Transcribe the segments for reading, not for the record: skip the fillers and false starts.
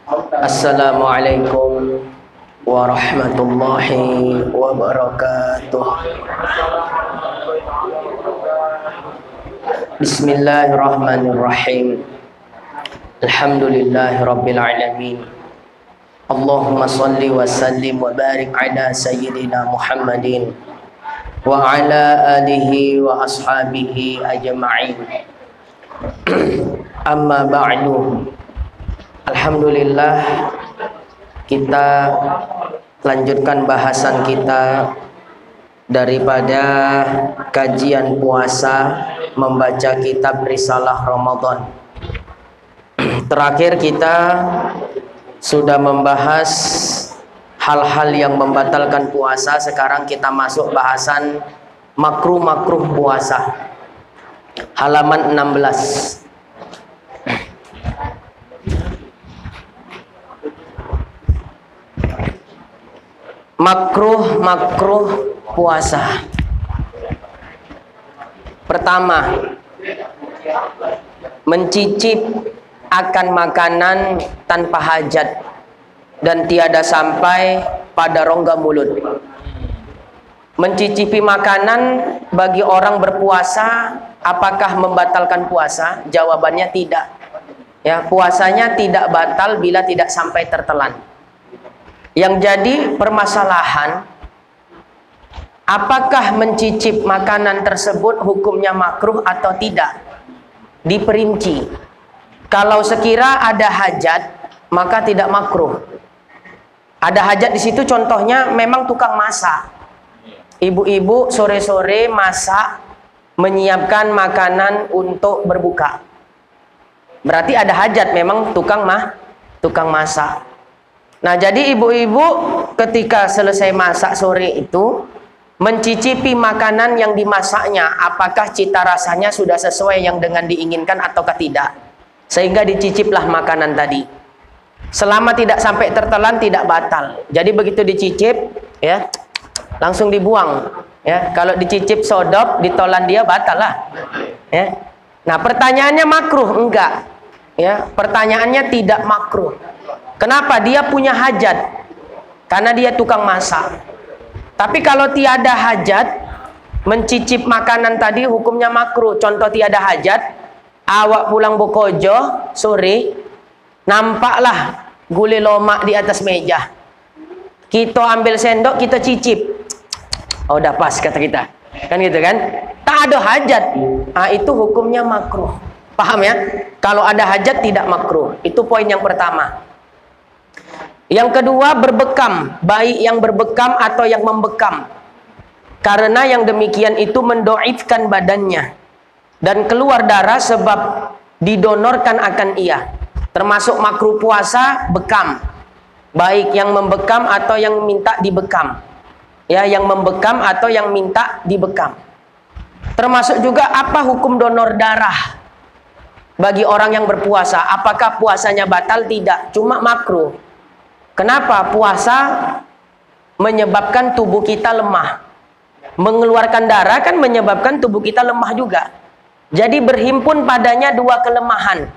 Assalamualaikum warahmatullahi wabarakatuh. Bismillahirrahmanirrahim. Alhamdulillahi rabbil alamin. Allahumma salli wa sallim wa barik ala sayyidina Muhammadin wa ala alihi wa ashabihi ajma'in. Amma ba'du. Alhamdulillah, kita lanjutkan bahasan kita daripada kajian puasa membaca kitab Risalah Ramadan. Terakhir kita sudah membahas hal-hal yang membatalkan puasa. Sekarang kita masuk bahasan makruh-makruh puasa. Halaman 16. Makruh puasa. Pertama, mencicip akan makanan tanpa hajat dan tiada sampai pada rongga mulut. Mencicipi makanan bagi orang berpuasa apakah membatalkan puasa? Jawabannya tidak. Ya, puasanya tidak batal bila tidak sampai tertelan. Yang jadi permasalahan, apakah mencicip makanan tersebut hukumnya makruh atau tidak? Diperinci. Kalau sekira ada hajat, maka tidak makruh. Ada hajat di situ, contohnya memang tukang masak. Ibu-ibu sore-sore masak, menyiapkan makanan untuk berbuka. Berarti ada hajat, memang tukang masak. Nah, jadi ibu-ibu ketika selesai masak sore itu mencicipi makanan yang dimasaknya, apakah cita rasanya sudah sesuai yang dengan diinginkan ataukah tidak, sehingga diciciplah makanan tadi. Selama tidak sampai tertelan tidak batal. Jadi begitu dicicip, ya langsung dibuang. Ya, kalau dicicip sodop, ditelan dia batal lah. Ya. Nah, pertanyaannya makruh enggak? Ya, pertanyaannya tidak makruh. Kenapa? Dia punya hajat. Karena dia tukang masak. Tapi kalau tiada hajat, mencicip makanan tadi hukumnya makruh. Contoh tiada hajat, awak pulang bokojo sore, nampaklah gulai lomak di atas meja. Kita ambil sendok, kita cicip. Oh, udah pas kata kita. Kan gitu kan? Tak ada hajat. Nah, itu hukumnya makruh. Paham ya? Kalau ada hajat tidak makruh. Itu poin yang pertama. Yang kedua, berbekam, baik yang berbekam atau yang membekam. Karena yang demikian itu mendoifkan badannya dan keluar darah sebab didonorkan akan ia. Termasuk makruh puasa bekam, baik yang membekam atau yang minta dibekam. Ya, yang membekam atau yang minta dibekam. Termasuk juga apa hukum donor darah bagi orang yang berpuasa? Apakah puasanya batal? Tidak, cuma makruh. Kenapa? Puasa menyebabkan tubuh kita lemah. Mengeluarkan darah kan menyebabkan tubuh kita lemah juga. Jadi berhimpun padanya dua kelemahan.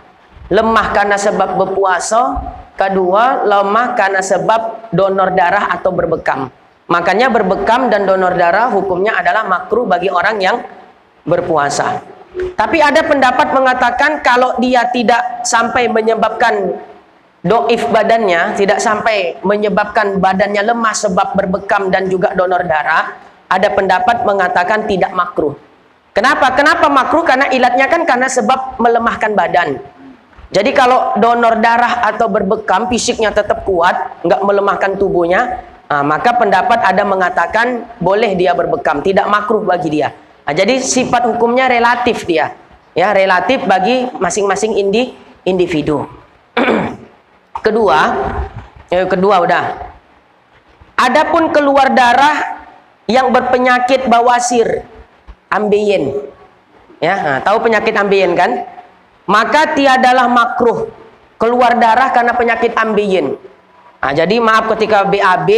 Lemah karena sebab berpuasa, kedua lemah karena sebab donor darah atau berbekam. Makanya berbekam dan donor darah hukumnya adalah makruh bagi orang yang berpuasa. Tapi ada pendapat mengatakan kalau dia tidak sampai menyebabkan doif badannya, tidak sampai menyebabkan badannya lemah sebab berbekam dan juga donor darah, ada pendapat mengatakan tidak makruh. Kenapa? Kenapa makruh? Karena ilatnya kan karena sebab melemahkan badan. Jadi kalau donor darah atau berbekam, fisiknya tetap kuat, nggak melemahkan tubuhnya, maka pendapat ada mengatakan boleh dia berbekam, tidak makruh bagi dia. Jadi sifat hukumnya relatif dia, ya relatif bagi masing-masing individu. Kedua udah. Adapun keluar darah yang berpenyakit bawasir, ambeien. Ya, tahu penyakit ambeien kan? Maka tiadalah makruh keluar darah karena penyakit ambeien. Jadi maaf ketika BAB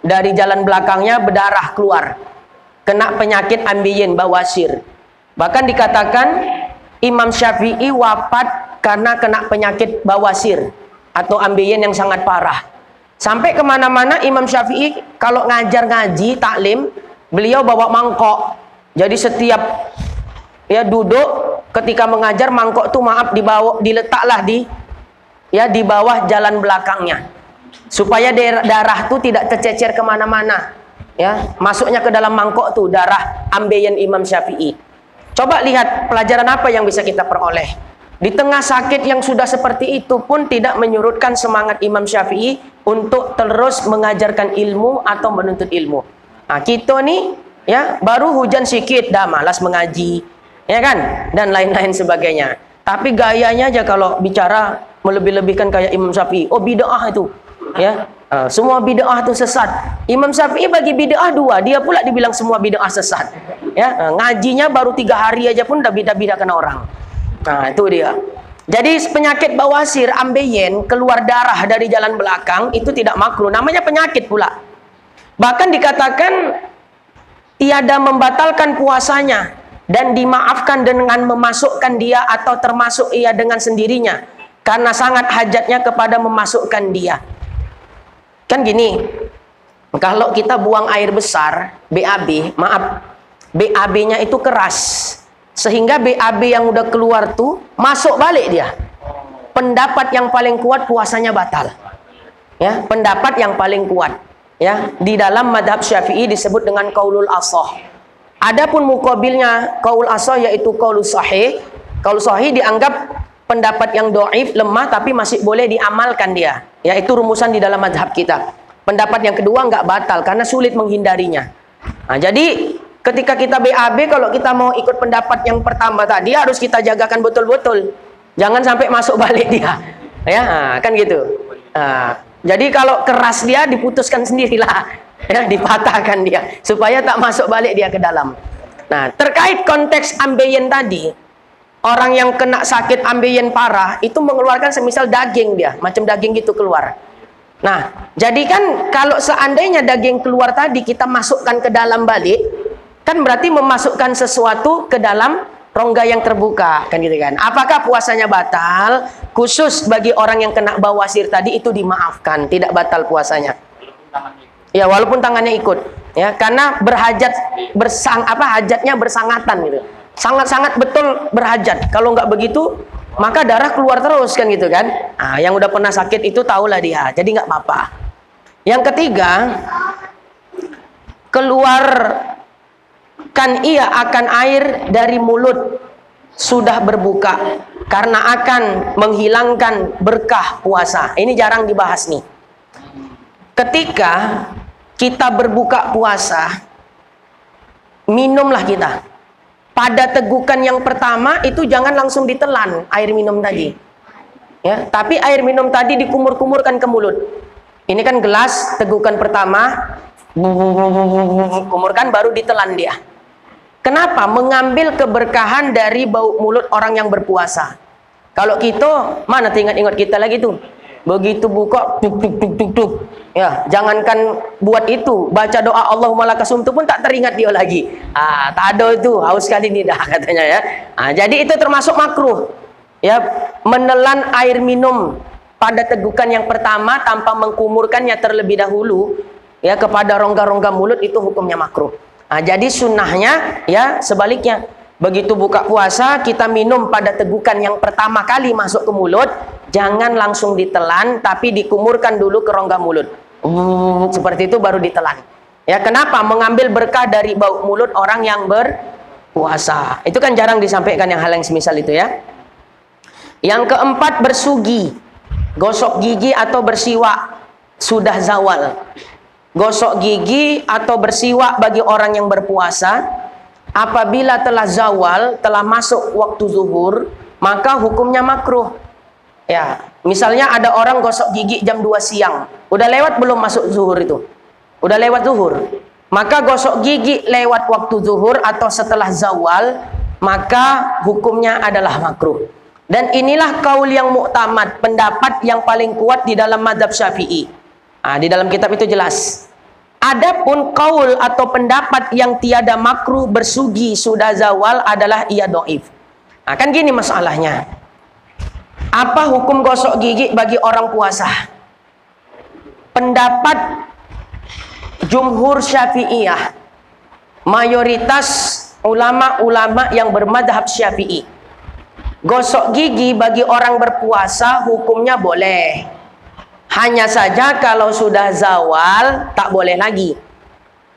dari jalan belakangnya berdarah keluar. Kena penyakit ambeien bawasir. Bahkan dikatakan Imam Syafi'i wafat karena kena penyakit bawasir. atau ambeien yang sangat parah. Sampai kemana-mana Imam Syafi'i kalau ngajar ngaji, taklim, beliau bawa mangkok. Jadi setiap ya duduk ketika mengajar, mangkok tuh maaf diletaklah di bawah jalan belakangnya, supaya darah tuh tidak tercecer kemana-mana. Ya, masuknya ke dalam mangkok tuh darah ambeien Imam Syafi'i. Coba lihat pelajaran apa yang bisa kita peroleh. Di tengah sakit yang sudah seperti itu pun tidak menyurutkan semangat Imam Syafi'i untuk terus mengajarkan ilmu atau menuntut ilmu. Nah, kita nih ya baru hujan sikit dah malas mengaji, ya kan, dan lain-lain sebagainya. Tapi gayanya aja kalau bicara melebih-lebihkan kayak Imam Syafi'i. Oh, bid'ah itu, ya. Semua bid'ah itu sesat. Imam Syafi'i bagi bid'ah dua, dia pula dibilang semua bid'ah sesat. Ya, ngajinya baru 3 hari aja pun udah bidah-bidahkan orang. Nah, itu dia. Jadi penyakit bawasir, ambeien, keluar darah dari jalan belakang itu tidak makruh, namanya penyakit pula. Bahkan dikatakan tiada membatalkan puasanya dan dimaafkan dengan memasukkan dia atau termasuk ia dengan sendirinya karena sangat hajatnya kepada memasukkan dia. Kan gini, kalau kita buang air besar, BAB, maaf, BAB-nya itu keras, sehingga BAB yang udah keluar tuh masuk balik dia. Pendapat yang paling kuat puasanya batal. Ya, pendapat yang paling kuat. Ya, di dalam madhab Syafi'i disebut dengan qaulul ashah. Adapun muqabilnya qaul ashah yaitu qaulus sahih. Qaul sahih dianggap pendapat yang dhaif, lemah, tapi masih boleh diamalkan dia. Yaitu rumusan di dalam madhab kita. Pendapat yang kedua nggak batal karena sulit menghindarinya. Nah, jadi ketika kita BAB, kalau kita mau ikut pendapat yang pertama tadi harus kita jagakan betul-betul. Jangan sampai masuk balik dia. Ya, kan gitu. Nah, jadi kalau keras dia diputuskan sendirilah. Ya, dipatahkan dia supaya tak masuk balik dia ke dalam. Nah, terkait konteks ambeien tadi, orang yang kena sakit ambeien parah itu mengeluarkan semisal daging dia, macam daging gitu keluar. Nah, jadi kan kalau seandainya daging keluar tadi kita masukkan ke dalam balik, kan berarti memasukkan sesuatu ke dalam rongga yang terbuka, kan gitu kan. Apakah puasanya batal? Khusus bagi orang yang kena bawasir tadi itu dimaafkan, tidak batal puasanya. Ya, walaupun tangannya ikut, ya, karena berhajat hajatnya bersangatan gitu. Sangat-sangat betul berhajat. Kalau nggak begitu, maka darah keluar terus, kan gitu kan. Nah, yang udah pernah sakit itu tahulah dia, jadi nggak apa-apa. Yang ketiga, keluarkan ia akan air dari mulut sudah berbuka karena akan menghilangkan berkah puasa. Ini jarang dibahas nih. Ketika kita berbuka puasa, minumlah kita. Pada tegukan yang pertama itu jangan langsung ditelan air minum tadi. Ya, tapi air minum tadi dikumur-kumurkan ke mulut. Ini kan gelas tegukan pertama, kumurkan baru ditelan dia. Kenapa? Mengambil keberkahan dari bau mulut orang yang berpuasa. Kalau kita, mana ingat kita lagi tuh. Begitu buka, tuk. Ya, jangankan buat itu, baca doa Allahumma lakasumtu pun tak teringat dia lagi. Tak ada itu, haus kali ini dah katanya ya. Jadi itu termasuk makruh. Ya, menelan air minum pada tegukan yang pertama tanpa mengkumurkannya terlebih dahulu ya kepada rongga-rongga mulut itu hukumnya makruh. Jadi sunnahnya ya sebaliknya. Begitu buka puasa kita minum pada tegukan yang pertama kali masuk ke mulut, jangan langsung ditelan tapi dikumurkan dulu ke rongga mulut. Seperti itu baru ditelan. Ya, kenapa? Mengambil berkah dari bau mulut orang yang berpuasa. Itu kan jarang disampaikan yang hal yang semisal itu ya. Yang keempat, bersugi. Gosok gigi atau bersiwak sudah zawal. Gosok gigi atau bersiwak bagi orang yang berpuasa apabila telah zawal, telah masuk waktu zuhur, maka hukumnya makruh. Ya, misalnya ada orang gosok gigi jam 2 siang. Udah lewat belum masuk zuhur itu? Udah lewat zuhur. Maka gosok gigi lewat waktu zuhur atau setelah zawal, maka hukumnya adalah makruh. Dan inilah kaul yang muktamad, pendapat yang paling kuat di dalam mazhab Syafi'i. Di dalam kitab itu jelas. Adapun kaul atau pendapat yang tiada makruh bersugi sudah zawal adalah ia dhaif. Kan gini masalahnya. Apa hukum gosok gigi bagi orang puasa? Pendapat jumhur Syafi'iyah, mayoritas ulama-ulama yang bermadhab Syafi'i, gosok gigi bagi orang berpuasa hukumnya boleh. Hanya saja kalau sudah zawal tak boleh lagi.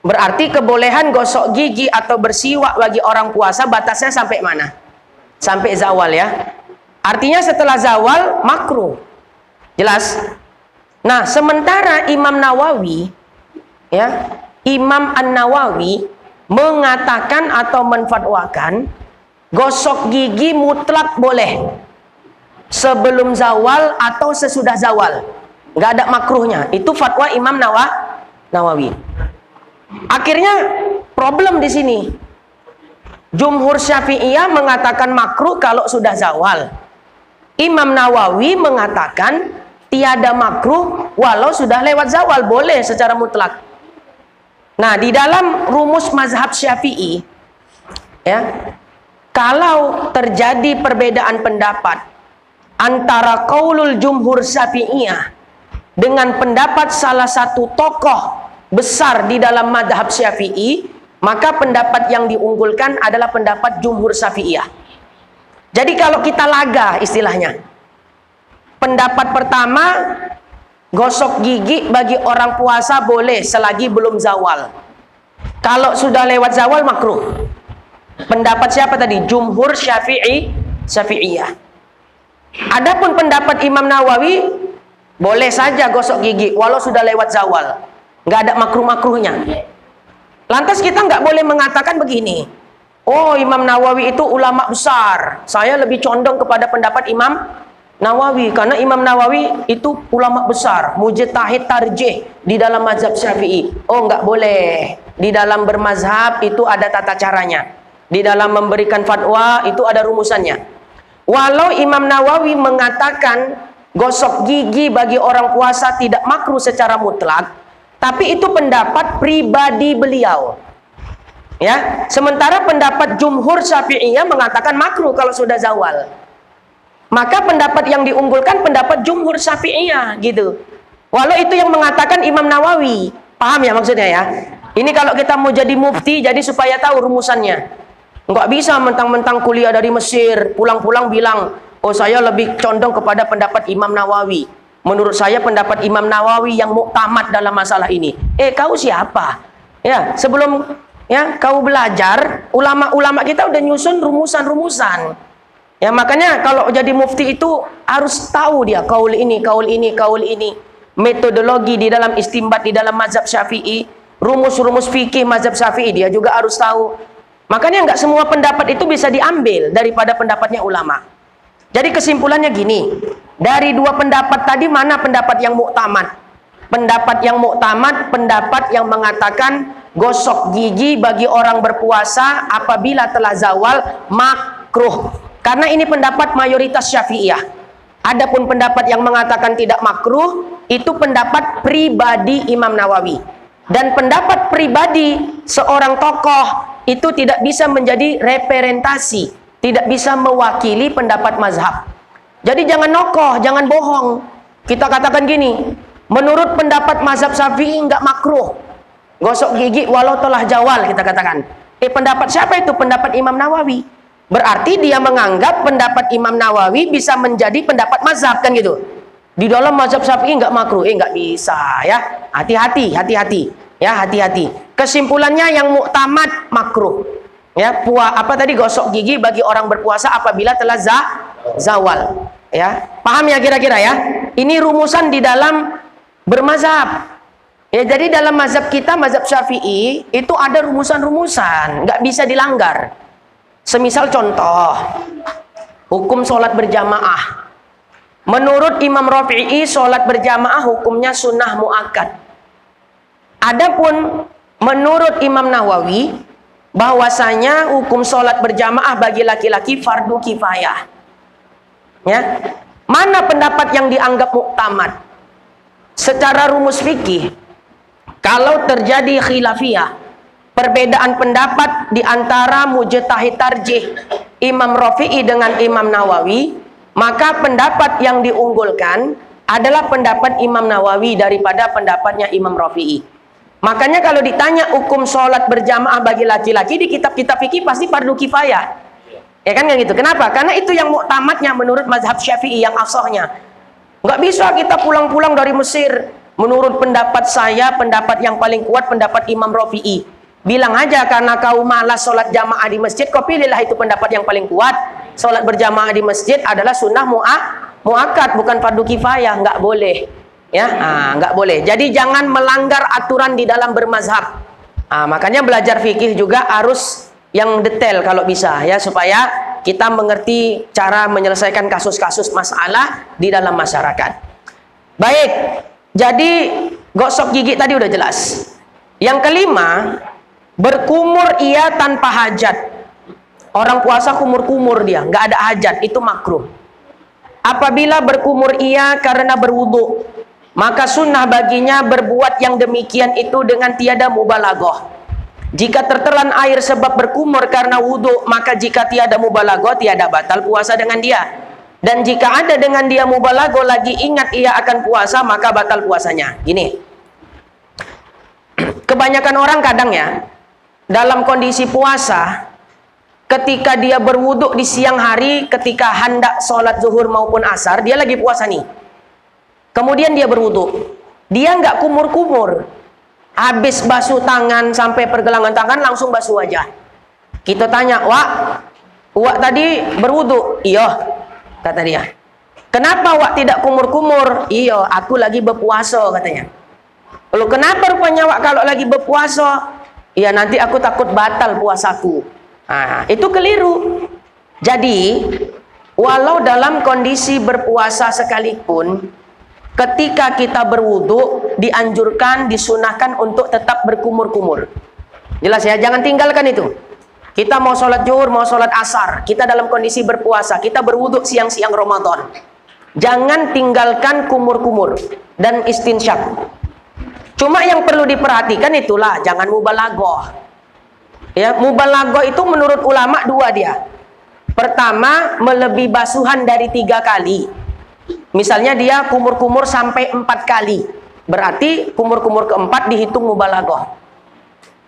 Berarti kebolehan gosok gigi atau bersiwak bagi orang puasa batasnya sampai mana? Sampai zawal ya. Artinya setelah zawal makruh. Jelas? Nah, sementara Imam Nawawi ya, Imam An-Nawawi mengatakan atau menfatwakan gosok gigi mutlak boleh sebelum zawal atau sesudah zawal. Nggak ada makruhnya. Itu fatwa Imam Nawawi. Akhirnya problem di sini. Jumhur Syafi'iyah mengatakan makruh kalau sudah zawal. Imam Nawawi mengatakan tiada makruh walau sudah lewat zawal, boleh secara mutlak. Nah, di dalam rumus mazhab Syafi'i ya, kalau terjadi perbedaan pendapat antara qaulul jumhur Syafi'iyah dengan pendapat salah satu tokoh besar di dalam mazhab Syafi'i, maka pendapat yang diunggulkan adalah pendapat jumhur Syafi'iyah. Jadi kalau kita laga istilahnya, pendapat pertama, gosok gigi bagi orang puasa boleh selagi belum zawal. Kalau sudah lewat zawal makruh. Pendapat siapa tadi? Jumhur Syafi'iyah. Adapun pendapat Imam Nawawi, boleh saja gosok gigi walau sudah lewat zawal. Nggak ada makruh-makruhnya. Lantas kita nggak boleh mengatakan begini, oh Imam Nawawi itu ulama besar, saya lebih condong kepada pendapat Imam Nawawi karena Imam Nawawi itu ulama besar, mujtahid tarjih di dalam mazhab Syafi'i. Oh, nggak boleh. Di dalam bermazhab itu ada tata caranya. Di dalam memberikan fatwa itu ada rumusannya. Walau Imam Nawawi mengatakan gosok gigi bagi orang puasa tidak makruh secara mutlak, tapi itu pendapat pribadi beliau. Ya, sementara pendapat jumhur Syafi'iyah mengatakan makruh kalau sudah zawal. Maka pendapat yang diunggulkan pendapat jumhur Syafi'iyah gitu. Walau itu yang mengatakan Imam Nawawi. Paham ya maksudnya ya? Ini kalau kita mau jadi mufti, jadi supaya tahu rumusannya. Nggak bisa mentang-mentang kuliah dari Mesir, pulang-pulang bilang, oh saya lebih condong kepada pendapat Imam Nawawi. Menurut saya pendapat Imam Nawawi yang muktamad dalam masalah ini. Kau siapa? Ya, sebelum ya kau belajar, ulama-ulama kita udah nyusun rumusan-rumusan. Ya, makanya kalau jadi mufti itu harus tahu dia kaul ini, kaul ini, kaul ini. Metodologi di dalam istimbat di dalam mazhab Syafi'i, rumus-rumus fikih mazhab Syafi'i dia juga harus tahu. Makanya nggak semua pendapat itu bisa diambil daripada pendapatnya ulama. Jadi kesimpulannya gini, dari dua pendapat tadi mana pendapat yang muktamad? Pendapat yang muktamad, pendapat yang mengatakan gosok gigi bagi orang berpuasa apabila telah zawal makruh. Karena ini pendapat mayoritas Syafi'iyah. Adapun pendapat yang mengatakan tidak makruh, itu pendapat pribadi Imam Nawawi. Dan pendapat pribadi seorang tokoh itu tidak bisa menjadi representasi, tidak bisa mewakili pendapat mazhab. Jadi jangan nokoh, jangan bohong. Kita katakan gini, menurut pendapat mazhab Syafi'i enggak makruh gosok gigi walau telah zawal, kita katakan. Pendapat siapa itu? Pendapat Imam Nawawi. Berarti dia menganggap pendapat Imam Nawawi bisa menjadi pendapat mazhab kan gitu. Di dalam mazhab Syafi'i enggak makruh, enggak bisa ya. Hati-hati, hati-hati. Ya, hati-hati. Kesimpulannya yang muktamad makruh. Ya, apa tadi gosok gigi bagi orang berpuasa apabila telah zawal. Ya, paham ya kira-kira ya? Ini rumusan di dalam bermazhab. Ya, jadi dalam mazhab kita, mazhab Syafi'i itu ada rumusan-rumusan, nggak bisa dilanggar. Semisal contoh, hukum sholat berjamaah. Menurut Imam Rafi'i, sholat berjamaah hukumnya sunnah muakkad. Adapun menurut Imam Nawawi, bahwasanya hukum sholat berjamaah bagi laki-laki fardu kifayah. Ya, mana pendapat yang dianggap muktamad? Secara rumus fikih, kalau terjadi khilafiyah, perbedaan pendapat di antara mujtahid tarjih Imam Rafi'i dengan Imam Nawawi, maka pendapat yang diunggulkan adalah pendapat Imam Nawawi daripada pendapatnya Imam Rafi'i. Makanya kalau ditanya hukum sholat berjamaah bagi laki-laki di kitab-kitab fikih pasti fardu kifayah. Ya kan kayak gitu. Kenapa? Karena itu yang muktamadnya menurut mazhab Syafi'i, yang afsahnya. Nggak bisa kita pulang-pulang dari Mesir. Menurut pendapat saya, pendapat yang paling kuat pendapat Imam Rafi'i. Bilang aja karena kau malas sholat jamaah di masjid, kau pilihlah itu pendapat yang paling kuat. Sholat berjamaah di masjid adalah sunnah muakkad, bukan fardu kifayah. Nggak boleh. Ya, nggak boleh. Jadi jangan melanggar aturan di dalam bermazhab. Makanya belajar fikih juga harus yang detail kalau bisa, ya, supaya kita mengerti cara menyelesaikan kasus-kasus masalah di dalam masyarakat. Baik, jadi gosok gigi tadi udah jelas. Yang kelima, berkumur ia tanpa hajat. Orang puasa kumur-kumur dia, nggak ada hajat, itu makruh. Apabila berkumur ia karena berwudu, maka sunnah baginya berbuat yang demikian itu dengan tiada mubalaghah. Jika tertelan air sebab berkumur karena wudhu, maka jika tiada mubalaghah, tiada batal puasa dengan dia. Dan jika ada dengan dia mubalaghah lagi ingat ia akan puasa, maka batal puasanya. Gini, kebanyakan orang kadang ya, dalam kondisi puasa, ketika dia berwudhu di siang hari, ketika hendak sholat zuhur maupun asar, dia lagi puasa nih. Kemudian dia berwudhu, dia nggak kumur-kumur. Habis basuh tangan sampai pergelangan tangan langsung basuh wajah. Kita tanya, Wak tadi berwudu? Iya, kata dia. Kenapa Wak tidak kumur-kumur? Iya, aku lagi berpuasa, katanya. Lalu kenapa rupanya Wak kalau lagi berpuasa? Iya, nanti aku takut batal puasaku. Itu keliru. Jadi, walau dalam kondisi berpuasa sekalipun, ketika kita berwudu dianjurkan, disunahkan untuk tetap berkumur-kumur. Jelas ya, jangan tinggalkan itu. Kita mau sholat zuhur, mau sholat asar, kita dalam kondisi berpuasa, kita berwudu siang-siang Ramadan. Jangan tinggalkan kumur-kumur dan istinsyak. Cuma yang perlu diperhatikan itulah, jangan mubalaghah. Ya, mubalaghah itu menurut ulama dua dia. Pertama, melebihi basuhan dari 3 kali. Misalnya dia kumur-kumur sampai 4 kali, berarti kumur-kumur keempat dihitung mubalaghah.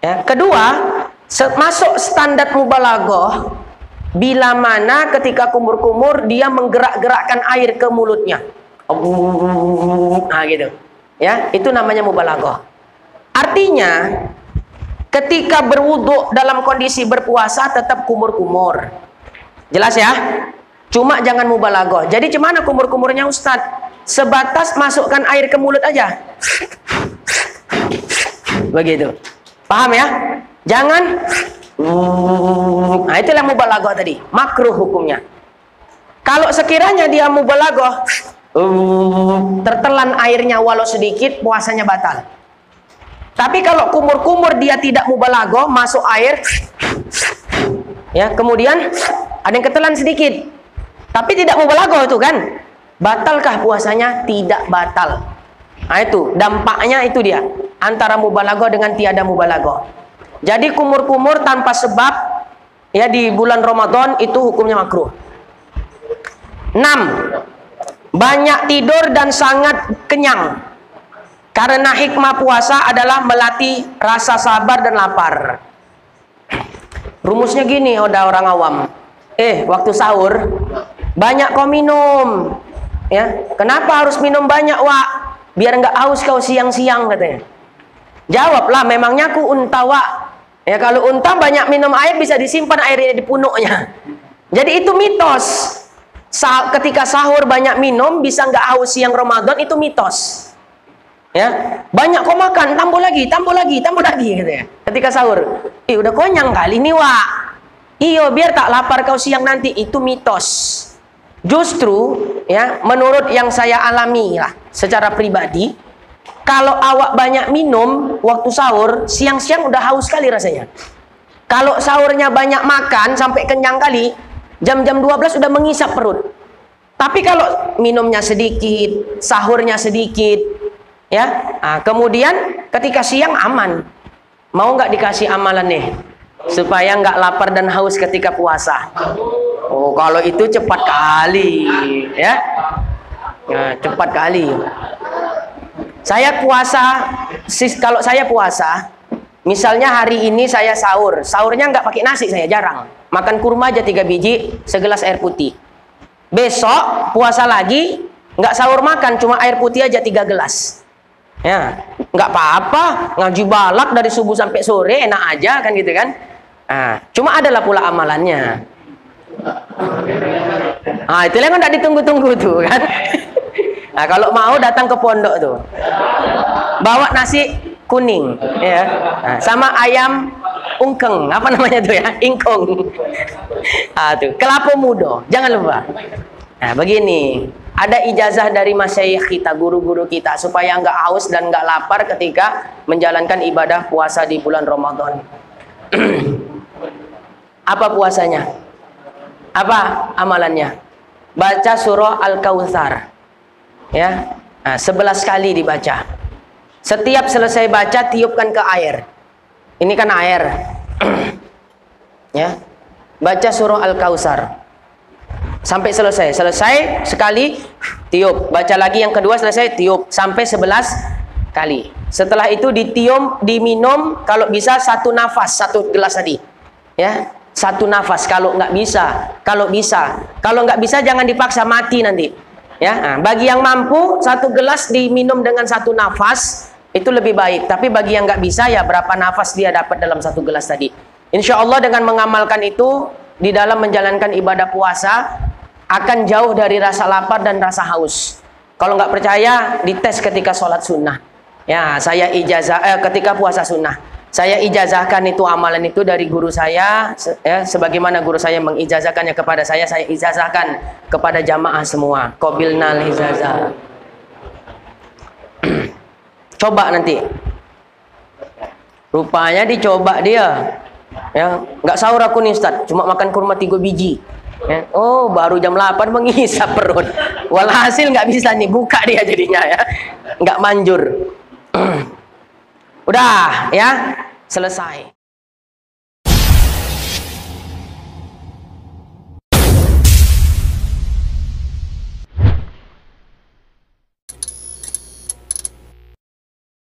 Ya. Kedua, masuk standar mubalaghah bila mana ketika kumur-kumur dia menggerak-gerakkan air ke mulutnya. Gitu. Ya, itu namanya mubalaghah. Artinya, ketika berwudu dalam kondisi berpuasa tetap kumur-kumur. Jelas ya? Cuma jangan mubalaghah. Jadi gimana kumur-kumurnya Ustadz? Sebatas masukkan air ke mulut aja. Begitu. Paham ya? Jangan. Nah, itulah mubalaghah tadi. Makruh hukumnya. Kalau sekiranya dia mubalaghah, tertelan airnya walau sedikit, puasanya batal. Tapi kalau kumur-kumur dia tidak mubalaghah, masuk air, ya, kemudian ada yang ketelan sedikit, tapi tidak mubalaghah itu kan, batalkah puasanya? Tidak batal. Nah itu dampaknya, itu dia antara mubalaghah dengan tiada mubalaghah. Jadi kumur-kumur tanpa sebab ya di bulan Ramadan itu hukumnya makruh. 6. Banyak tidur dan sangat kenyang. Karena hikmah puasa adalah melatih rasa sabar dan lapar. Rumusnya gini, udah orang awam. Waktu sahur banyak kau minum, ya. Kenapa harus minum banyak, Wak? Biar nggak haus kau siang-siang, katanya. Jawablah, memangnya aku unta, Wak. Ya, kalau unta banyak minum air bisa disimpan airnya di punuknya. Jadi itu mitos. Ketika sahur banyak minum bisa nggak haus siang Ramadan, itu mitos. Ya, banyak kau makan, tambah lagi, gitu ya. Ketika sahur, udah konyang kali ini, Wak. Iyo, biar tak lapar kau siang nanti, itu mitos. Justru, ya, menurut yang saya alami lah, secara pribadi, kalau awak banyak minum waktu sahur, siang-siang udah haus kali rasanya. Kalau sahurnya banyak makan sampai kenyang kali, jam-jam 12 udah mengisap perut. Tapi kalau minumnya sedikit, sahurnya sedikit, ya, kemudian ketika siang aman. Mau nggak dikasih amalan nih supaya nggak lapar dan haus ketika puasa? Oh, kalau itu cepat kali, ya. Nah, cepat kali. Saya puasa, kalau saya puasa, misalnya hari ini saya sahur, sahurnya nggak pakai nasi, saya jarang. Makan kurma aja 3 biji, segelas air putih. Besok puasa lagi, nggak sahur makan, cuma air putih aja 3 gelas. Ya, nggak apa-apa, ngaji balak dari subuh sampai sore, enak aja kan gitu kan. Nah, cuma adalah pula amalannya. Ah, itu yang nggak ditunggu-tunggu tuh kan. Nah, kalau mau datang ke pondok tuh, bawa nasi kuning, ya, nah, sama ayam ungkeng, apa namanya tuh ya, ingkung. Ah, tuh kelapa muda, jangan lupa. Nah, begini, ada ijazah dari masyayikh kita, guru-guru kita, supaya nggak haus dan nggak lapar ketika menjalankan ibadah puasa di bulan Ramadan. Apa puasanya? Apa amalannya? Baca surah Al-Kautsar. Ya, nah, 11 kali dibaca. Setiap selesai baca, tiupkan ke air. Ini kan air. Ya, baca surah Al-Kautsar sampai selesai. Selesai sekali, tiup. Baca lagi yang kedua, selesai, tiup. Sampai 11 kali. Setelah itu ditium, diminum. Kalau bisa 1 nafas, 1 gelas tadi. Ya, 1 nafas. Kalau nggak bisa, kalau nggak bisa jangan dipaksa, mati nanti. Ya, nah, bagi yang mampu 1 gelas diminum dengan 1 nafas itu lebih baik. Tapi bagi yang nggak bisa, ya berapa nafas dia dapat dalam 1 gelas tadi. Insya Allah dengan mengamalkan itu di dalam menjalankan ibadah puasa akan jauh dari rasa lapar dan rasa haus. Kalau nggak percaya, dites ketika sholat sunnah. Ya, saya ijazah ketika puasa sunnah. Saya ijazahkan itu amalan itu dari guru saya, ya, sebagaimana guru saya mengijazahkannya kepada saya ijazahkan kepada jamaah semua. Qabilnal ijazah. Coba nanti. Rupanya dicoba dia. Ya, nggak sahur aku nih Ustaz, cuma makan kurma 3 biji. Ya. Oh, baru jam 8 menghisap perut. Walhasil nggak bisa nih, buka dia jadinya ya. Nggak manjur. Udah ya, selesai.